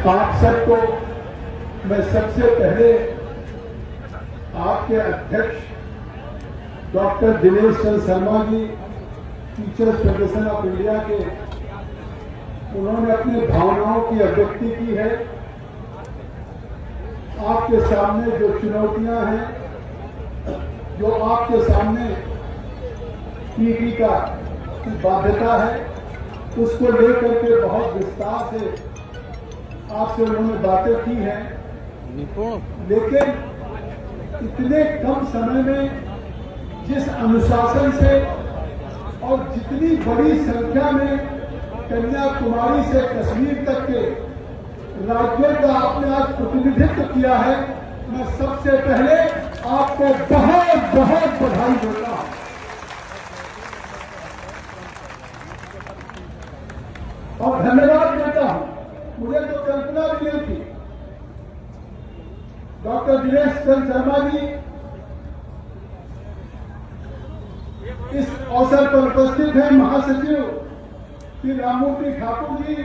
आप सबको मैं सबसे पहले आपके अध्यक्ष doctor Dinesh Chandra Sharma ji, teachers federation of India के, उन्होंने अपनी भावनाओं की अभिव्यक्ति की है। आपके सामने जो चुनौतियां हैं, जो आपके सामने पीढ़ी का बाध्यता है, उसको लेकर के बहुत विस्तार से आपसे उन्होंने बातें की हैं। लेकिन इतने कम समय में जिस अनुशासन से और जितनी बड़ी संख्या में कन्याकुमारी से कश्मीर तक के राज्यों का आपने आज प्रतिनिधित्व किया है, मैं सबसे पहले आपको बहुत बहुत बधाई देता हूं। और धन्यवाद देता हूं। मुझे तो कल्पना भी नहीं थी। डॉक्टर दिनेश चंद्र शर्मा जी इस अवसर पर उपस्थित हैं। महासचिव श्री राममूर्ति ठाकुर जी,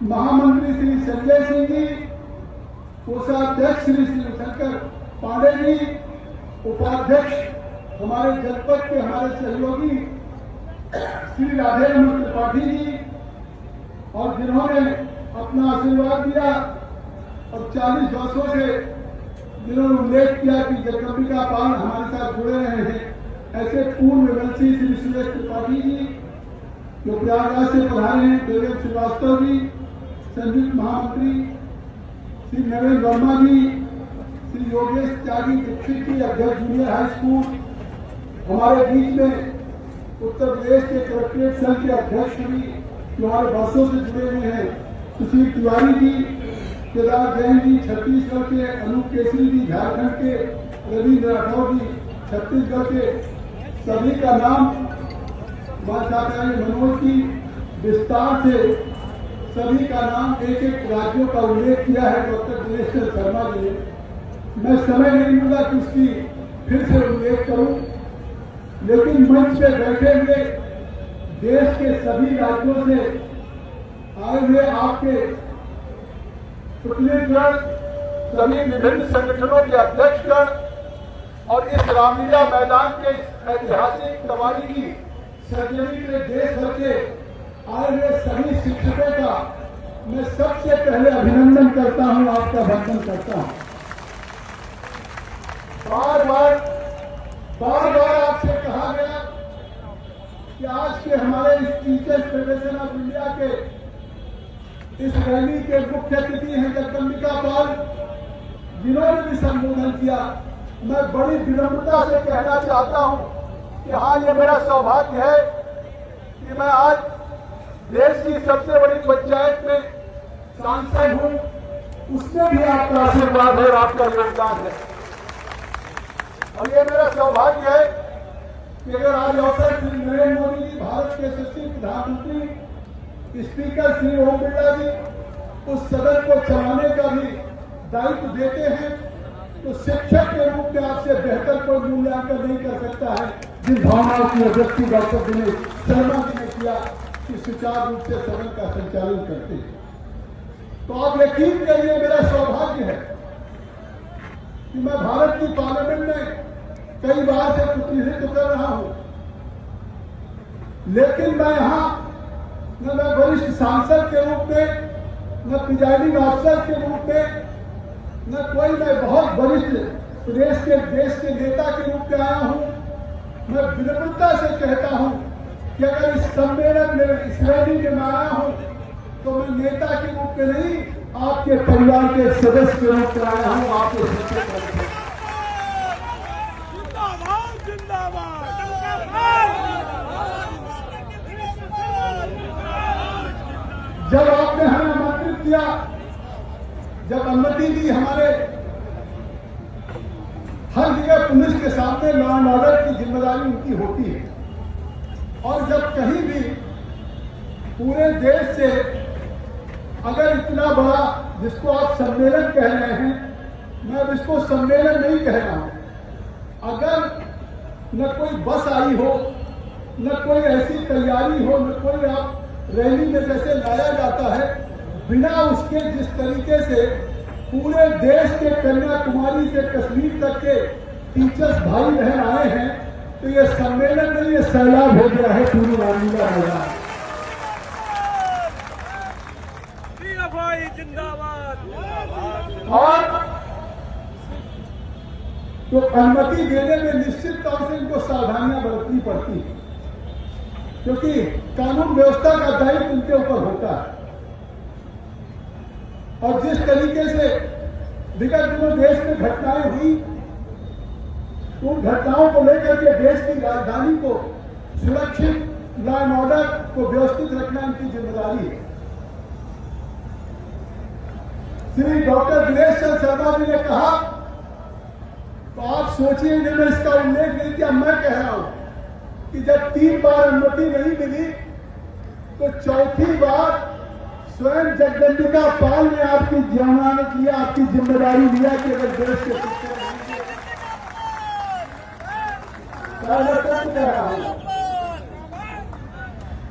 महामंत्री श्री संजय सिंह जी, कोषाध्यक्ष श्री शंकर पांडे जी, उपाध्यक्ष हमारे जनपद के हमारे सहयोगी श्री राधे रमन त्रिपाठी जी, और जिन्होंने अपना आशीर्वाद दिया और 40 वर्षों से जिन्होंने उल्लेख किया कि जगदम्बिका पाल हमारे साथ जुड़े रहे हैं, ऐसे पूर्व मंत्री श्री सुरेश त्रिपाठी जी, जो प्रयागराज से पधारे हैं, देवेंद्र श्रीवास्तव जी, संयुक्त महामंत्री श्री नरेंद्र वर्मा जी, श्री योगेश त्यागी दीक्षित जी, अध्यक्ष जूनियर हाई स्कूल, हमारे बीच में उत्तर प्रदेश के कलेक्ट्रेट संघ के अध्यक्ष भी जो हमारे वर्षों से जुड़े हुए हैं, सुशील तिवारी जी, केदार जैन जी, छत्तीसगढ़ के अनूप केसरी जी, झारखंड के रविंद्र राठौर जी, छत्तीसगढ़ के सभी का नाम मनोज की विस्तार से सभी का नाम एक एक राज्यों का उल्लेख किया है डॉक्टर दिनेश चंद्र शर्मा जी ने। मैं समय नहीं मिला कि उसकी फिर से उल्लेख करूं, लेकिन मंच पे बैठे हुए देश के सभी राज्यों से आए हुए आपके प्रतिनिधिगण, सभी विभिन्न संगठनों के अध्यक्षगण और इस रामलीला मैदान के ऐतिहासिक कवाली की सर्जरी के देश भर के आए हुए सभी शिक्षकों का मैं सबसे पहले अभिनंदन करता हूं, आपका वंदन करता हूं। बार बार आपसे कहा गया कि आज के हमारे इस टीचर्स फेडरेशन ऑफ इंडिया के इस रैली के मुख्य अतिथि हैं जगदम्बिका पाल, जिन्होंने भी संबोधन किया। मैं बड़ी विनम्रता से कहना चाहता हूं कि हाँ, ये मेरा सौभाग्य है कि मैं आज देश की सबसे बड़ी पंचायत में सांसद हूं, उसमें भी आपका आशीर्वाद है और आपका योगदान है। और ये मेरा सौभाग्य है कि अगर आज अवसर श्री नरेंद्र मोदी जी, भारत के यशस्वी प्रधानमंत्री, स्पीकर श्री ओम बिरला जी उस सदन को चलाने का भी दायित्व देते हैं, तो शिक्षक के रूप में आपसे बेहतर कोई मूल्यांकन नहीं कर सकता है जिन भावनाओं की अभिव्यक्ति डॉक्टर दिनेश शर्मा जी ने किया कि सुचारू रूप से सदन का संचालन करते हैं। तो आप यकीन करिए, मेरा सौभाग्य है कि मैं भारत की पार्लियामेंट में कई बार से प्रतिनिधित्व कर रहा हूं, लेकिन मैं यहां न मैं वरिष्ठ सांसद के रूप में, न प्रिजाइडिंग ऑफिसर के रूप में, न कोई मैं बहुत वरिष्ठ प्रदेश के देश के नेता के रूप में आया हूं। मैं विनम्रता से कहता हूं कि अगर इस सम्मेलन में, इस रैली में मैं आया हूं, तो मैं नेता के रूप में नहीं, आपके परिवार के सदस्य के रूप में आया हूं। आपके जब आपने हमें आमंत्रित किया, जब अनुमति दी, हमारे हर जगह पुलिस के सामने लॉ एंड ऑर्डर की जिम्मेदारी उनकी होती है, और जब कहीं भी पूरे देश से अगर इतना बड़ा, जिसको आप सम्मेलन कह रहे हैं, मैं अब इसको सम्मेलन नहीं कह रहा हूं, अगर न कोई बस आई हो, न कोई ऐसी तैयारी हो, न कोई आप रैली में जैसे लाया जाता है, बिना उसके जिस तरीके से पूरे देश के कन्याकुमारी से कश्मीर तक के टीचर्स भाई बहन आए हैं, तो ये सम्मेलन में ये सैलाब हो गया है पूरी रामलीला मैदान। और तो अनुमति देने में निश्चित तौर से इनको सावधानियां बरतनी पड़ती है, क्योंकि कानून व्यवस्था का दायित्व उनके ऊपर होता है। और जिस तरीके से विगत दिनों देश में घटनाएं हुई, उन घटनाओं को लेकर के देश की राजधानी को सुरक्षित, लॉ एंड ऑर्डर को व्यवस्थित रखना इनकी जिम्मेदारी है। श्री डॉक्टर दिनेश चंद्र शर्मा जी ने कहा, तो आप सोचिए, मैंने इसका उल्लेख नहीं किया, मैं कह रहा हूं कि जब 3 बार अनुमति नहीं मिली तो चौथी बार स्वयं जगदम्बिका पाल ने आपकी जमानत लिया, आपकी जिम्मेदारी लिया कि अगर देश के शिक्षक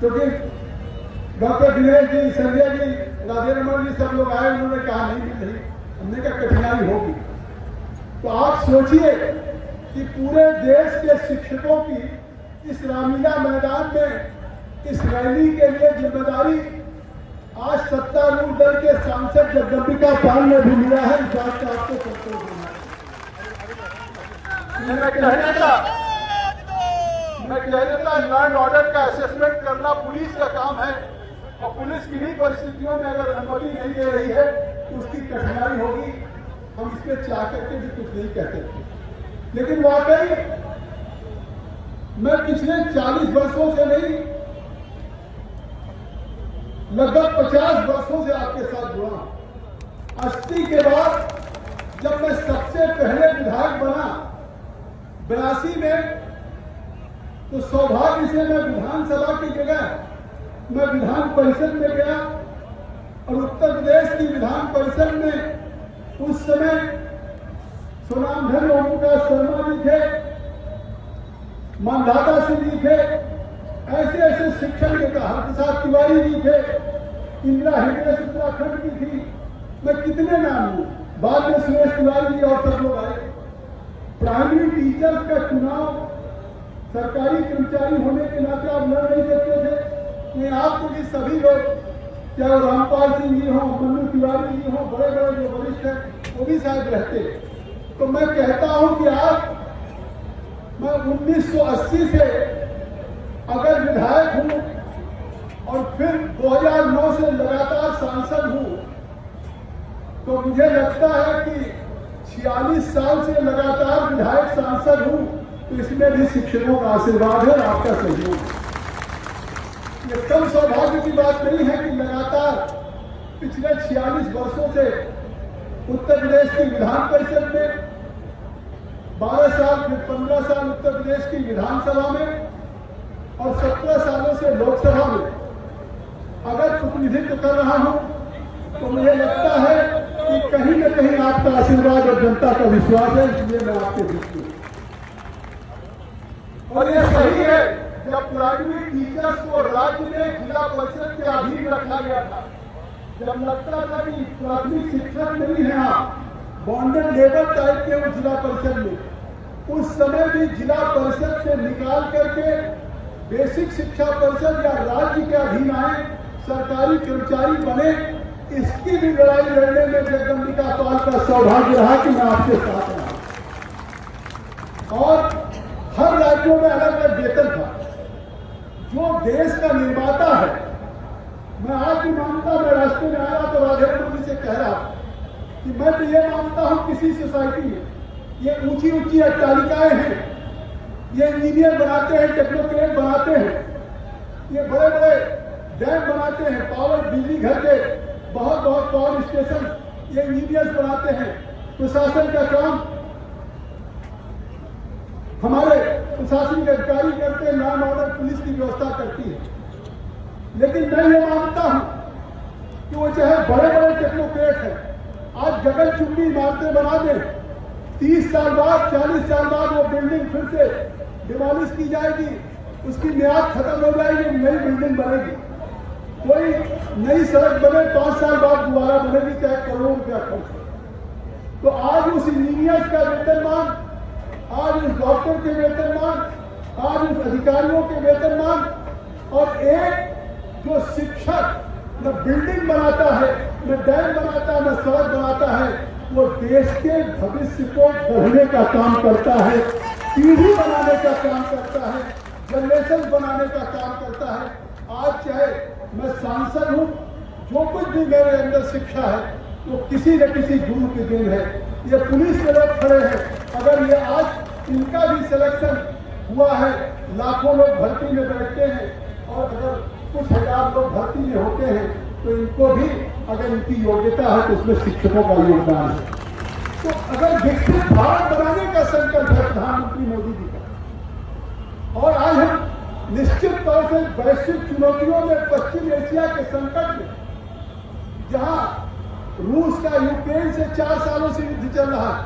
क्योंकि डॉक्टर दिनेश जी, संजय जी, राधे रमन जी सब लोग आए, उन्होंने कहा नहीं, हमने कहा कठिनाई होगी। तो आप सोचिए कि पूरे देश के शिक्षकों की इस रामलीला मैदान में इस रैली के लिए जिम्मेदारी आज सत्तारूढ़ दल के सांसद जगदम्बिका पाल ने भी लिया है। इस बात का आपको संतोष देना है। मैं कह देता लॉ एंड ऑर्डर का असेसमेंट करना पुलिस का काम है, और पुलिस किन्हीं परिस्थितियों में अगर अनुमति नहीं दे रही है तो उसकी कठिनाई होगी। हम इसमें चाह करके भी कुछ नहीं कहते थे, लेकिन वाकई मैं पिछले 40 वर्षों से नहीं, लगभग 50 वर्षों से आपके साथ जुड़ा हूं। 80 के बाद जब मैं सबसे पहले विधायक बना 82 में, तो सौभाग्य से मैं विधानसभा की जगह मैं विधान परिषद में गया, और उत्तर प्रदेश की विधान परिषद में उस समय सुनामधन ओम प्रकाश शर्मा जी थे, मानधाता सिंह जी थे, ऐसे ऐसे शिक्षण के हरप्रसाद तिवारी जी थे, इंदिरा हिमेश उत्तराखंड की थी, मैं कितने नाम हूं, बाद में सुरेश तिवारी जी और सब लोग आए। प्राइमरी टीचर्स का चुनाव सरकारी कर्मचारी होने के नाते आप लड़ नहीं सकते थे। नहीं, आपको भी सभी लोग, चाहे रामपाल सिंह जी हों, मन्नू तिवारी जी हों, बड़े बड़े जो वरिष्ठ हैं, वो भी शायद रहते। तो मैं कहता हूं कि आज मैं 1980 से अगर विधायक हूं और फिर 2009 से लगातार सांसद हूं, तो मुझे लगता है कि 46 साल से लगातार विधायक सांसद हूं, तो इसमें भी शिक्षकों का आशीर्वाद है, आपका सहयोग। ये कम सौभाग्य की बात नहीं है कि लगातार पिछले 46 वर्षों से उत्तर प्रदेश की विधान परिषद में 12 साल, फिर 15 साल उत्तर प्रदेश की विधानसभा में, और 17 सालों से लोकसभा में अगर प्रतिनिधित्व कर रहा हूं, तो मुझे लगता है कि कहीं न कहीं आपका आशीर्वाद और जनता का विश्वास है, इसलिए मैं आपके बीच में। और ये सही है, जब प्राइमरी टीचर्स को राज्य में जिला परिषद के अधीन रखा गया था, जब लगता था कि प्राथमिक शिक्षक नहीं है, बॉन्डेड लेबर टाइप के वो जिला परिषद में, उस समय भी जिला परिषद से निकाल करके बेसिक शिक्षा परिषद या राज्य के अधीन आए, सरकारी कर्मचारी बने, इसकी भी लड़ाई लड़ने में जगदम्बिका पाल का सौभाग्य रहा कि मैं आपके साथ रहा। और हर राज्यों में अलग अलग वेतन था। जो देश का निर्माता है, मैं आज भी मानता, मैं रास्ते में आया तो राधे रमन जी से कह रहा कि मैं तो ये मानता हूं किसी सोसाइटी में ये ऊंची ऊंची अट्टालिकाएं हैं, ये इंजीनियर बनाते हैं, टेक्नोक्रेट बनाते हैं, ये बड़े बड़े डैम बनाते हैं, पावर बिजली घर के बहुत बहुत पावर स्टेशन ये इंजीनियर्स बनाते हैं। प्रशासन का काम हमारे प्रशासनिक अधिकारी करते हैं, लॉ एंड ऑर्डर पुलिस की व्यवस्था करती है। लेकिन मैं ये मानता हूं कि वो चाहे बड़े बड़े टेक्नोक्रेट हैं, आज गगन चुंबी इमारतें बना दें, 30 साल बाद 40 साल बाद वो बिल्डिंग फिर से डिमोलिश की जाएगी, उसकी मियाद खत्म हो जाएगी, नई बिल्डिंग बनेगी। कोई नई सड़क बने 5 साल बाद दोबारा बनेगी, चाहे करोड़ों रुपया खर्च हो। तो आज उस इंजीनियर का वेतनमान, आज उस डॉक्टर के वेतनमान, आज उस अधिकारियों के वेतनमान, और एक जो शिक्षक न बिल्डिंग बनाता है, न डैम बनाता है, न सड़क बनाता है, वो देश के भविष्य को गढ़ने का काम करता है, पीढ़ी बनाने का काम करता है, जनरेशन बनाने का काम करता है। आज चाहे मैं सांसद हूं, जो कुछ भी मेरे अंदर शिक्षा है वो किसी न किसी गुरु की देन है। ये पुलिस के लोग खड़े हैं, अगर ये आज इनका भी सिलेक्शन हुआ है, लाखों लोग भर्ती में बैठते हैं और अगर कुछ हजार लोग भर्ती में होते हैं, तो इनको भी अगर इनकी योग्यता है तो उसमें शिक्षकों का योगदान है। तो अगर विकसित भारत बनाने का संकल्प है प्रधानमंत्री मोदी जी का, और आज हम निश्चित तौर से वैश्विक चुनौतियों में, पश्चिम एशिया के संकट में, जहां रूस का यूक्रेन से 4 सालों से युद्ध चल रहा है,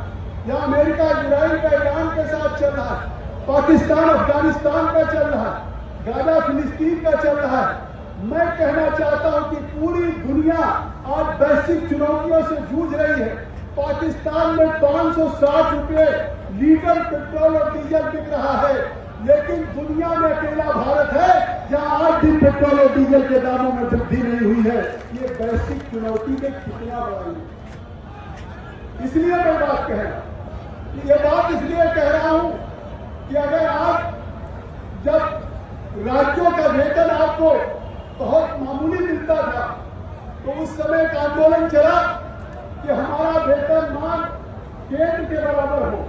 जहां अमेरिका इजराइल का ईरान के साथ चल रहा है, पाकिस्तान अफगानिस्तान का चल रहा है, गाजा फिलिस्तीन का चल रहा है, मैं कहना चाहता हूं कि पूरी दुनिया आज वैश्विक चुनौतियों से जूझ रही है। पाकिस्तान में 560 रुपये लीटर पेट्रोल और डीजल बिक रहा है, लेकिन दुनिया में अकेला भारत है जहां 8 दिन पेट्रोल और डीजल के दामों में वृद्धि नहीं हुई है। ये वैश्विक चुनौती में कितना बड़ा है। इसलिए मैं बात कह रहा हूं, ये बात इसलिए कह रहा हूं कि अगर आप, जब राज्यों का वेतन आपको बहुत मामूली मिलता था, तो उस समय एक आंदोलन चला कि हमारा वेतनमान केंद्र के बराबर हो,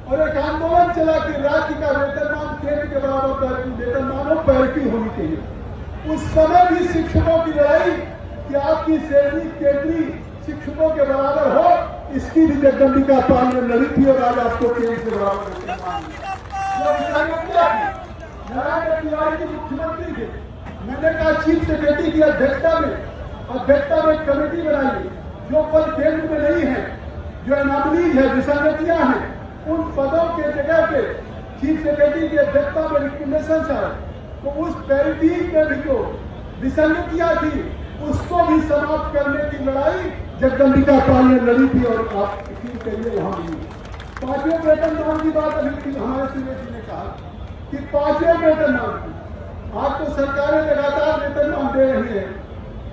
और एक आंदोलन चला कि राज्य का वेतनमान केंद्र के बराबर वेतनमान हो, पैरिटी होनी चाहिए। उस समय भी शिक्षकों की लड़ाई कि आपकी सैलरी केंद्रीय शिक्षकों के बराबर हो, इसकी भी जगदम्बिका पाल ने लड़ी थी, और आज आपको केंद्र के बराबर वेतनमान मुख्यमंत्री थे। मैंने कहा चीफ सेक्रेटरी की अध्यक्षता में एक कमेटी बनाई, जो पद केंद्र में नहीं है, जो एनामलीज है, विसंगतियां हैं, उन पदों के जगह पे चीफ सेक्रेटरी की अध्यक्षता में रिकमेंडेशन आए, तो उस पैरिटी में भी जो विसंगतियां थी उसको भी समाप्त करने की लड़ाई जगदम्बिका पाल ने लड़ी थी, और आप यकीन करिए वहां मिली। 5वें वेतनमान की बात अभी हमारे सुरेश जी ने कहा कि 5वें वेतनमान की, आज तो सरकारें लगातार वेतनमान दे रही है,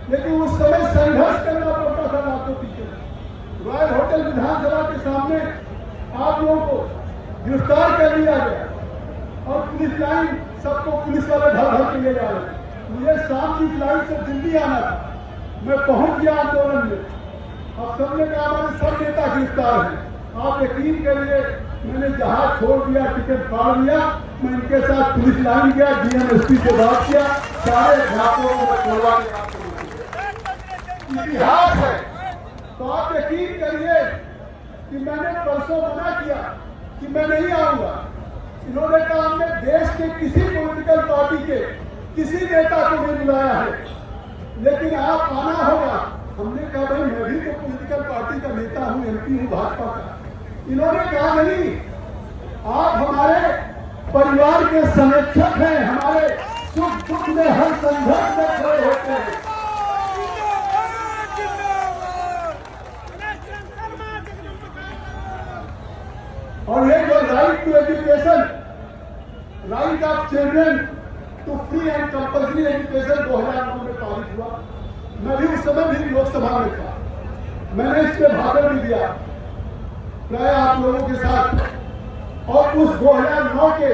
लेकिन उस समय संघर्ष करना पड़ता था आपको पीछे। रॉयल होटल विधानसभा के सामने आप लोगों को गिरफ्तार कर लिया गया, और पुलिस लाइन सबको पुलिस वाले भर के ले जा रहे। मुझे शाम की फ्लाइट से दिल्ली आना था, मैं पहुंच गया आंदोलन में। अब सबने कहा हमारे सब नेता गिरफ्तार हैं। आप यकीन करिए, मैंने जहाज छोड़ दिया, टिकट फाड़ लिया, मैं इनके साथ पुलिस लाइन गया, डीएमएसपी से बात किया, सारे घाटों को खोलवा के इतिहास है। तो आप यकीन करिए कि मैंने परसों मना किया कि मैं नहीं आऊंगा। इन्होंने कहा हमने देश के किसी पॉलिटिकल पार्टी के किसी नेता को नहीं बुलाया है, लेकिन आप आना होगा। हमने कहा भाई मैं भी तो पॉलिटिकल पार्टी का नेता हूं, एमपी हूं भाजपा का। इन्होंने कहा नहीं, आप हमारे परिवार के संरक्षक हैं, हमारे सुख दुख में हर संघर्ष में खड़े होते हैं। और ये जो right to education, right of children to free and compulsory education 2009 में पारित हुआ, मैं भी उस समय भी लोकसभा में था, मैंने इस पर भाषण भी दिया प्राय आप लोगों के साथ। और उस 2009 के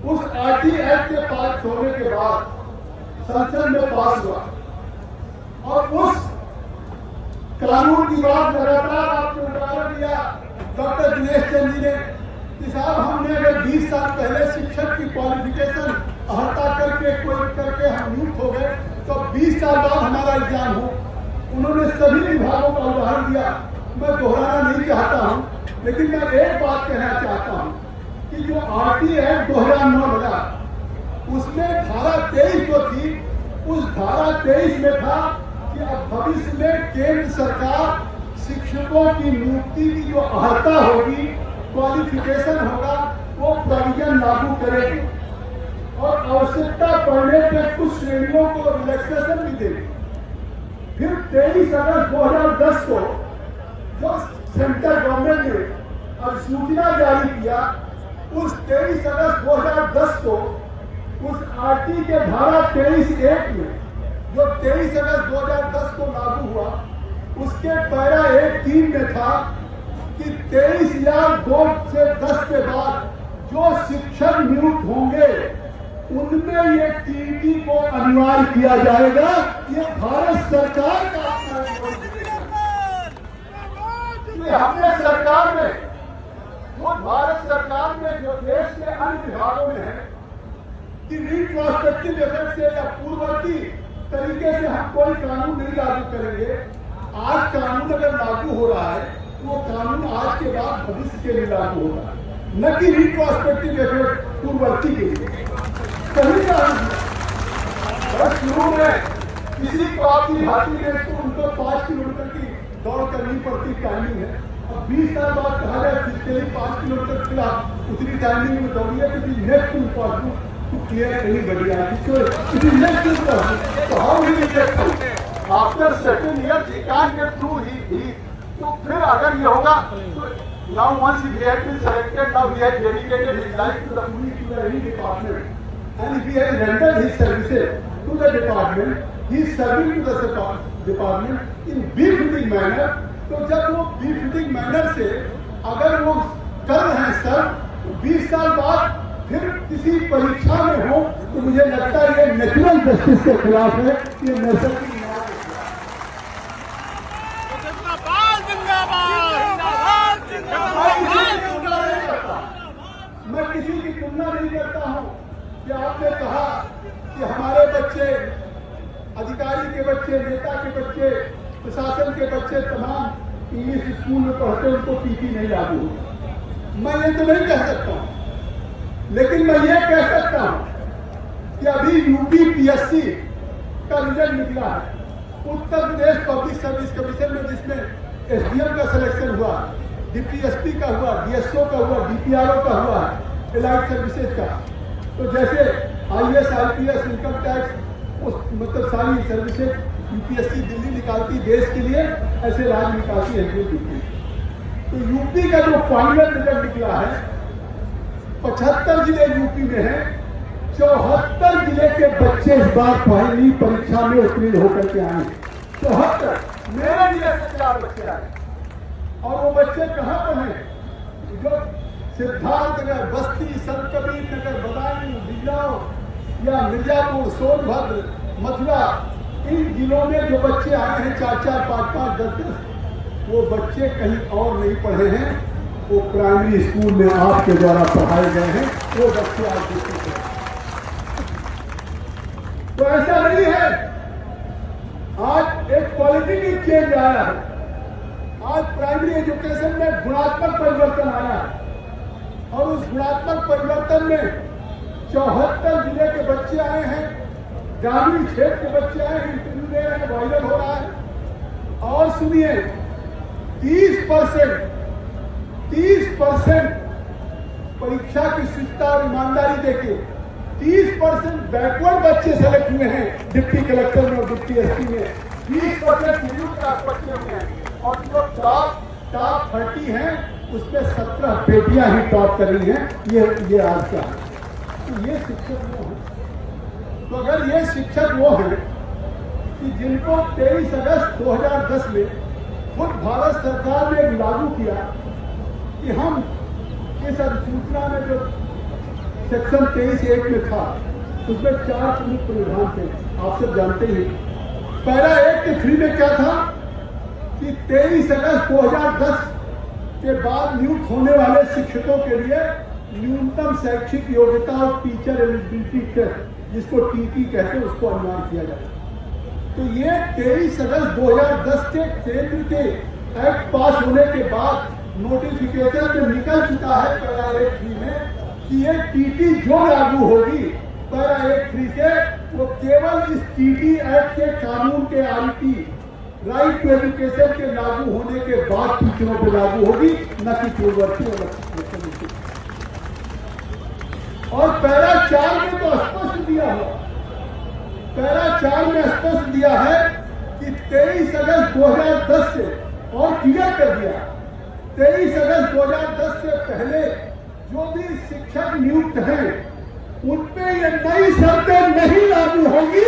उस आरटी एक्ट के पास होने के बाद संसद में पास हुआ, और उस कानून की बात लगातार आपने उदाहरण दिया डॉक्टर दिनेश चंद जी ने कि साहब हमने अगर 20 साल पहले शिक्षक की क्वालिफिकेशन हटा करके हम नियुक्त हो गए, तो 20 साल बाद हमारा एग्जाम हो। उन्होंने सभी विभागों का उदाहरण दिया, मैं दोहराना नहीं चाहता हूं, लेकिन मैं एक बात कहना चाहता हूं कि जो आरटी एक्ट 2009 लगा, उसमें धारा 23 जो थी, उस धारा 23 में था कि अब भविष्य में केंद्र सरकार शिक्षकों की नियुक्ति की जो अर्हता होगी, क्वालिफिकेशन होगा, वो प्रोविजन लागू करेगी। और आवश्यकता पड़ने पर कुछ श्रेणियों को रिलैक्सेशन भी देगी। फिर 23 अगस्त 2010 को जो सेंट्रल गवर्नमेंट ने अधिसूचना जारी किया, उस 23 अगस्त 2010 को उस आरटी के धारा 23(1) में जो 23 अगस्त 2010 को लागू हुआ, उसके पैरा 1(3) में था कि 23 या 2 से 10 के बाद जो शिक्षक नियुक्त होंगे उनमें ये टीटी को अनिवार्य किया जाएगा। ये भारत सरकार का हमने सरकार में, वो भारत सरकार में जो देश के अन्य विभागों में है कि रिट्रोस्पेक्टिव इफेक्ट से या पूर्ववर्ती तरीके से हम कोई कानून नहीं लागू करेंगे। आज कानून अगर लागू हो रहा है तो वो कानून आज के बाद भविष्य के लिए लागू होगा, न कि रिट्रोस्पेक्टिव इफेक्ट पूर्ववर्ती के लिए। कहीं बस शुरू में किसी को आपकी भाती देश को उनको 5 किलोमीटर की दौड़ करनी पड़ती टाइमिंग है। अब 20 साल बाद कहा जाए फिजिकली 5 किलोमीटर के खिलाफ उतनी टाइमिंग में दौड़िए क्योंकि next important to clear any बढ़िया तो how he get after certain years he can get through he. तो फिर अगर ये होगा तो now once he had been selected, now he has dedicated his life to the any department and if he has rendered his services to the department, he is serving to the department in befitting manner। तो जब वो befitting manner से अगर वो कर रहे हैं sir, 20 साल बाद फिर किसी परीक्षा में हो तो मुझे लगता है ये नेचुरल जस्टिस के खिलाफ है। ये नैसर्गिक मैं किसी की तुलना नहीं करता हूँ कि आपने कहा कि हमारे बच्चे, अधिकारी के बच्चे, नेता के बच्चे, प्रशासन के बच्चे तमाम इंग्लिश स्कूल में पढ़ते उनको टीटी नहीं लागू होगी। मैं ये तो नहीं कह सकता हूँ, लेकिन मैं ये कह सकता हूँ कि अभी यूपी पीएससी का रिजल्ट निकला है, Uttar Pradesh public service commission में, जिसमें एसडीएम का सिलेक्शन हुआ, डिप्टी एसपी का हुआ, डीएसओ का हुआ, डीपीआरओ का हुआ, एलाइड सर्विसेज का। तो जैसे आईएएस, आईपीएस, इनकम टैक्स, उस मतलब सारी सर्विसेज यूपीएससी दिल्ली निकालती देश के लिए, ऐसे राज्य निकालती है यूपी। तो यूपी का जो फाइनल रिजल्ट निकला है, 75 जिले यूपी में है, 74 जिले के बच्चे इस बार पहली परीक्षा में उत्तीर्ण होकर के आए। 74 मेरे जिले से 4 बच्चे आए, और वो बच्चे कहाँ पर हैं? जो सिद्धार्थनगर, बस्ती, संतकबीर नगर, बदायूं, बिजनौर या मिर्जापुर, सोनभद्र, मथुरा, इन जिलों में जो बच्चे आए हैं 4-4, 5-5, 10-10, वो बच्चे कहीं और नहीं पढ़े हैं, वो प्राइमरी स्कूल में आपके द्वारा पढ़ाए गए हैं, वो बच्चे आज देखते हैं। तो ऐसा नहीं है, आज एक पॉलिटिकल चेंज आया है। आज प्राइमरी एजुकेशन में गुणात्मक परिवर्तन आया है, और उस गुणात्मक परिवर्तन में 74 जिले के बच्चे आए हैं, ग्रामीण क्षेत्र के बच्चे आए हैं, इंटरव्यू दे रहे हैं, वायरल हो रहा है। और सुनिए, 30% परीक्षा की शुद्धता और ईमानदारी देखिए, 30% बैकवर्ड बच्चे सेलेक्ट हुए हैं डिप्टी कलेक्टर में और डिप्टी एसपी में, 20% मिडिल क्लास बच्चे हुए हैं, और जो टॉप 30 हैं उसमें 17 बेटियां ही टॉप कर रही हैं। ये आज का है। तो ये शिक्षक वो है। तो अगर ये शिक्षक वो है कि जिनको 23 अगस्त 2010 में खुद भारत सरकार ने लागू किया कि हम इस अधिसूचना में जो सेक्शन 23(1) में था, उसमें 4 प्रमुख प्रावधान थे, आप सब जानते ही। पैरा 1 के 3 में क्या था कि 23 अगस्त 2010 के बाद नियुक्त होने वाले शिक्षकों के लिए न्यूनतम शैक्षिक योग्यता और टीचर एलिजिबिलिटी टेस्ट, जिसको टीटी कहते हैं, उसको अनिवार्य किया जाए। तो ये 23 अगस्त 2010 के केंद्र के एक्ट पास होने के बाद नोटिफिकेशन में निकल चुका है पैरा 1(3) में कि ये टीटी जो लागू होगी पैरा 1(3) से, वो केवल इस टीटी एक्ट के कानून के आईटी राइट टू एजुकेशन के लागू होने के बाद टीचरों पर लागू होगी, न कि पूर्ववर्ती और और पैरा 4 में तो स्पष्ट दिया हुआ, पैरा 4 में स्पष्ट दिया है कि 23 अगस्त 2010 से, और क्लियर कर दिया 23 अगस्त 2010 से पहले जो भी शिक्षक नियुक्त हैं उन पे ये नई शर्तें नहीं लागू होंगी।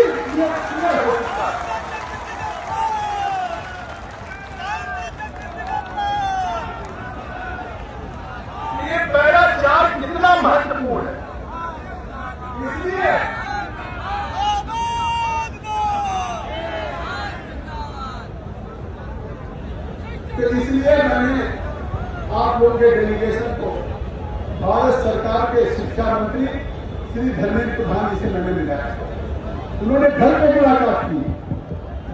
ये पैरा 4 कितना महत्वपूर्ण है, इसलिए मैंने आप लोगों के डेलीगेशन को भारत सरकार के शिक्षा मंत्री श्री धर्मेंद्र प्रधान जी से मैंने मिलाया। उन्होंने घर पे मुलाकात की।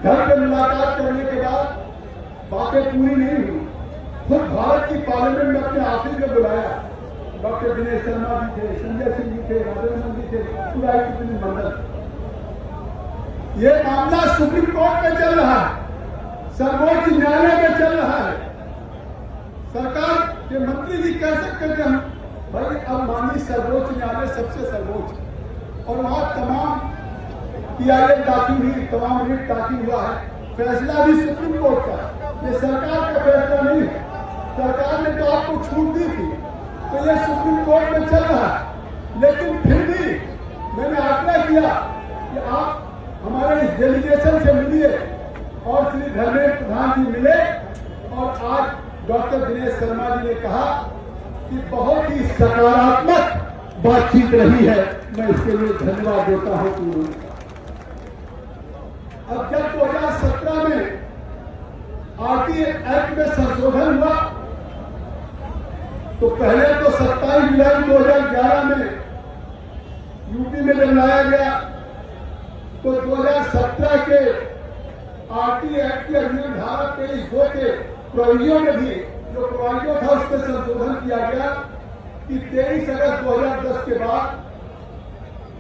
घर पे मुलाकात करने के बाद बातें पूरी नहीं हुई। खुद भारत की पार्लियामेंट में अपने ऑफिस में बुलाया। डॉक्टर दिनेश शर्मा जी थे, संजय सिंह जी थे, राजेंद्र जी थे, पूरा एक प्रतिनिधिमंडल। ये मामला सुप्रीम कोर्ट में चल रहा है, सर्वोच्च न्यायालय में चल रहा है। सरकार के मंत्री जी कह सकते थे हम भाई अब माननीय सर्वोच्च न्यायालय सबसे सर्वोच्च, और वहां तमाम PIL दाखिल हुई, तमाम रिट दाखिल हुआ है। फैसला भी सुप्रीम कोर्ट का, ये सरकार का फैसला नहीं है। सरकार ने तो आपको छूट दी थी, तो ये सुप्रीम कोर्ट में चल रहा है। लेकिन फिर भी मैंने आग्रह किया कि आप हमारे इस डेलीगेशन से मिलिए, और श्री धर्मेंद्र प्रधान जी मिले, और आज डॉक्टर दिनेश शर्मा जी ने कहा कि बहुत ही सकारात्मक बातचीत रही है। मैं इसके लिए धन्यवाद देता हूं पूर्ण। अब जब 2017 में RT एक्ट में संशोधन हुआ तो पहले तो 27 जुलाई 2011 में यूपी में जब लाया गया तो 2017 के RT एक्ट की अधिनियम धारा 23(2) के प्रोविजन में भी जो प्रोविजन था उस पर संशोधन किया गया कि 23 अगस्त 2010 के बाद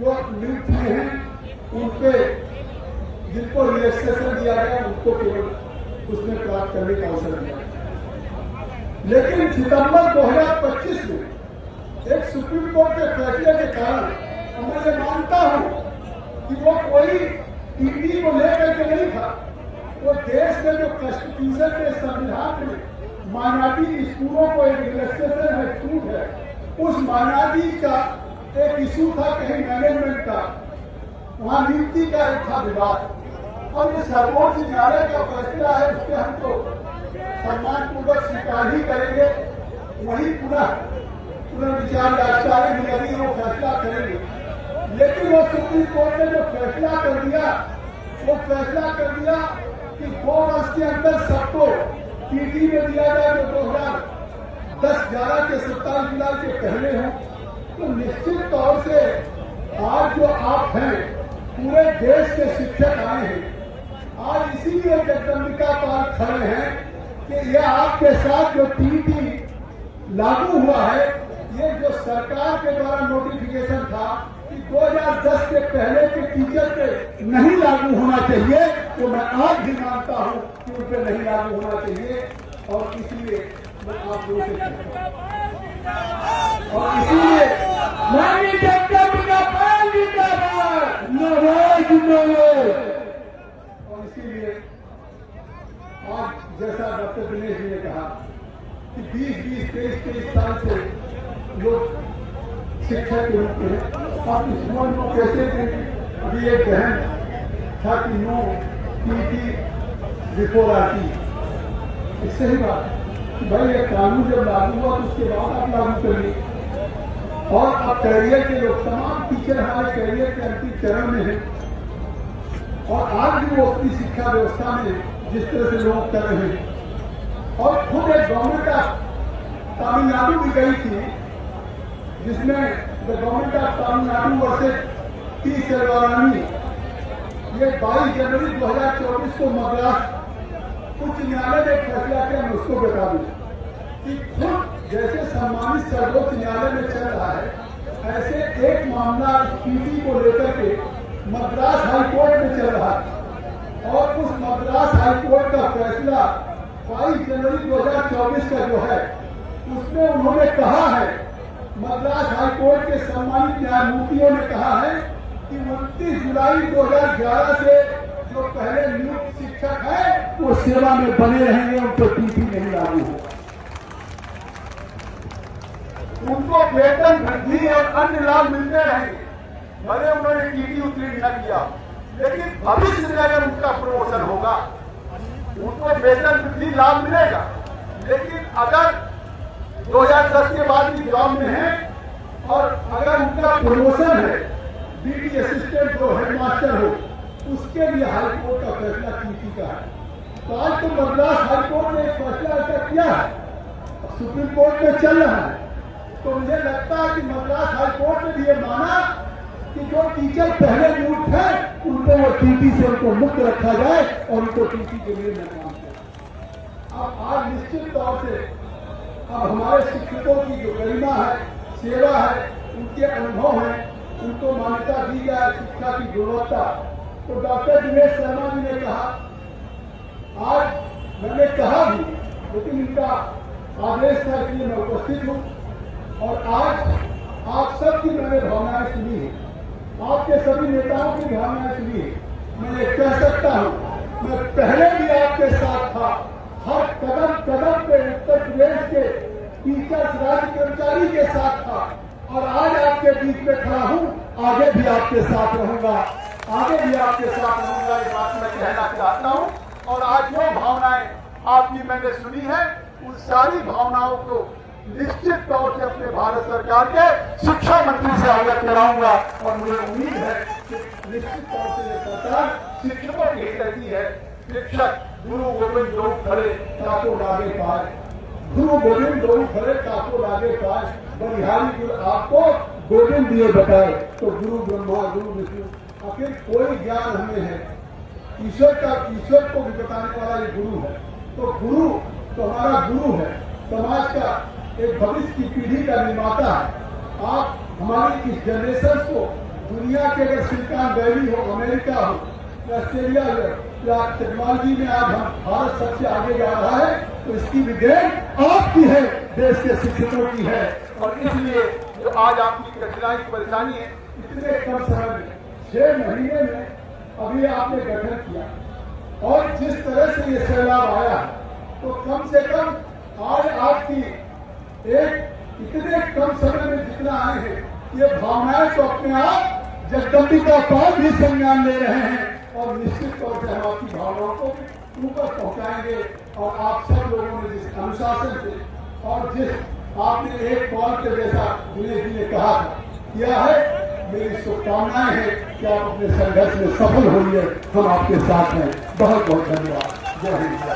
जो नियुक्त हुए हैं उन पे जिनको रिलैक्सेशन दिया गया उनको केवल उसमें प्राप्त करने का अवसर दिया। लेकिन सितंबर 2025 में एक सुप्रीम कोर्ट के फैसले के कारण, मैं ये मानता हूं कि वो कोई टीटी को लेकर के नहीं था, वो देश में जो कॉन्स्टिट्यूशन के संविधान में माइनॉरिटी स्कूलों को एक रिलैक्सेशन है, छूट है, उस माइनॉरिटी का एक इशू था कहीं मैनेजमेंट का, वहां नियुक्ति का एक था विवाद, और ये सर्वोच्च न्यायालय का फैसला है, उसके हम तो सम्मानपूर्वक स्वीकार ही करेंगे। वही पुनर्विचार याचिकाएं भी लगी, वो फैसला करेंगे। लेकिन वो सुप्रीम कोर्ट ने जो फैसला कर दिया, वो फैसला कर दिया कि 2 वर्ष के अंदर सबको टीटी में दिया जाए जो 2010-11 के 27 जुलाई के पहले हों। तो निश्चित तौर से आज जो आप हैं पूरे देश के शिक्षक आए हैं, आज इसीलिए जगदम्बिका पाल खड़े हैं कि यह आपके साथ जो टीटी लागू हुआ है, ये जो सरकार के द्वारा नोटिफिकेशन था कि 2010 के पहले के टीचर पे नहीं लागू होना चाहिए, तो मैं आज भी मानता हूं कि उन पे नहीं लागू होना चाहिए। और इसलिए मैं आप लोगों से कहता हूं, और इसीलिए और इसीलिए आज जैसा डॉक्टर दिनेश जी ने कहा कि 20-20, 23-23 साल से लोग शिक्षक के रूप में आप इस मन को कैसे दें। अभी एक बहन था कि नो टीटी बिफोर RT, इससे ही बात कि भाई ये कानून जब लागू हुआ तो उसके बाद आप लागू करिए। और अब कैरियर के लोग, तमाम टीचर हमारे कैरियर के अंतिम चरण में हैं, और आज भी वो अपनी शिक्षा व्यवस्था में जिस तरह से लोग कर रहे हैं। और खुद एक गवर्नमेंट ऑफ तमिलनाडु भी गई थी, जिसमें the government of Tamil Nadu versus T. सेल्वारानी, ये 22 जनवरी 2024 को मद्रास उच्च न्यायालय ने फैसला किया। मैं उसको बता दूं कि खुद जैसे सम्मानित सर्वोच्च न्यायालय में चल रहा है, ऐसे एक मामला टीटी को लेकर के मद्रास हाईकोर्ट में चल रहा है, और उस मद्रास हाईकोर्ट का फैसला 22 जनवरी 2024 का जो है, उसमें उन्होंने कहा है मद्रास हाईकोर्ट के सम्मानित न्यायमूर्तियों ने कहा है कि 29 जुलाई 2011 से जो पहले नियुक्त शिक्षक है वो सेवा में बने रहेंगे, उन पर टीसी नहीं लागू होगा। उनको वेतन वृद्धि और अन्य लाभ मिलते रहेंगे, भले उन्होंने टीटी उत्तीर्ण न किया, लेकिन भविष्य में अगर उनका प्रमोशन होगा उनको वेतन वृद्धि लाभ मिलेगा। लेकिन अगर 2010 के बाद भी जॉब में है और अगर उनका प्रमोशन है, बीटी असिस्टेंट हो, हेडमास्टर हो, उसके लिए हाईकोर्ट का फैसला टीटी का है। तो आज तो मद्रास हाईकोर्ट ने एक फैसला ऐसा किया है, सुप्रीम कोर्ट में चल रहा है। तो मुझे लगता है कि मद्रास हाईकोर्ट ने भी ये माना कि जो टीचर पहले नियुक्त है उनको वो टीटी से उनको मुक्त रखा जाए और उनको टीटी के लिए मैं काम करूं। अब आज निश्चित तौर से अब हमारे शिक्षकों की जो गरिमा है, सेवा है, उनके अनुभव है, उनको मान्यता दी जाए, शिक्षा की गुणवत्ता। तो डॉक्टर दिनेश शर्मा जी ने कहा, आज मैंने कहा भी, लेकिन इनका आदेश था कि मैं उपस्थित हूँ और आज आप सबकी मैंने भावनाएं सुनी है, आपके सभी नेताओं की भावनाएं सुनी है। मैं ये कह सकता हूँ, मैं पहले भी आपके साथ था, हर कदम कदम पे उत्तर प्रदेश के टीचर्स, राज्य कर्मचारी के साथ था और आज आपके बीच में खड़ा हूँ, आगे भी आपके साथ रहूंगा, आगे भी आपके साथ रहूंगा, ये बात मैं कहना चाहता हूँ। और आज जो भावनाएं आपकी मैंने सुनी है, उन सारी भावनाओं को निश्चित तौर से अपने भारत सरकार के शिक्षा मंत्री से अवगत कराऊंगा और मुझे उम्मीद है कि निश्चित तौर से ये सरकार शिक्षकों की हित की है। शिक्षक गुरु गोविंद दो खड़े ताको लागे पाए, गुरु गोविंद दो खड़े ताको लागे पाए, बलिहारी गुरु आपको गोविंद दिए बताए, तो गुरु ब्रह्मा गुरु विष्णु, आखिर कोई ज्ञान हमें है, ईश्वर को भी बताने वाला ये गुरु है। तो गुरु तो हमारा गुरु है, समाज का एक भविष्य की पीढ़ी का निर्माता है। आप हमारी इस जनरेशन को दुनिया के अगर सिलिकॉन वैली हो, अमेरिका हो, ऑस्ट्रेलिया हो या टेक्नोलॉजी में आज हम भारत सबसे आगे जा रहा है, तो इसकी भी देन आपकी है, देश के शिक्षकों की है। और इसलिए जो आज आपकी कठिनाई की परेशानी है, इतने कम समय में 6 महीने में अभी आपने गठन किया और जिस तरह से ये सैलाब आया, तो कम से कम आज आपकी एक इतने कम समय में जितना आए हैं, ये भावनाएं तो अपने आप जगदम्बिका पाल भी संज्ञान ले रहे हैं और निश्चित तौर से हम आपकी भावनाओं को ऊपर पहुंचाएंगे। और आप सब लोगों ने जिस अनुशासन से और जिस आपने एक कॉल के जैसा दिनेश जी ने कहा किया है, मेरी शुभकामनाएं हैं कि आप अपने संघर्ष में सफल होइए। हम आपके साथ हैं। बहुत बहुत धन्यवाद। जय हिंद।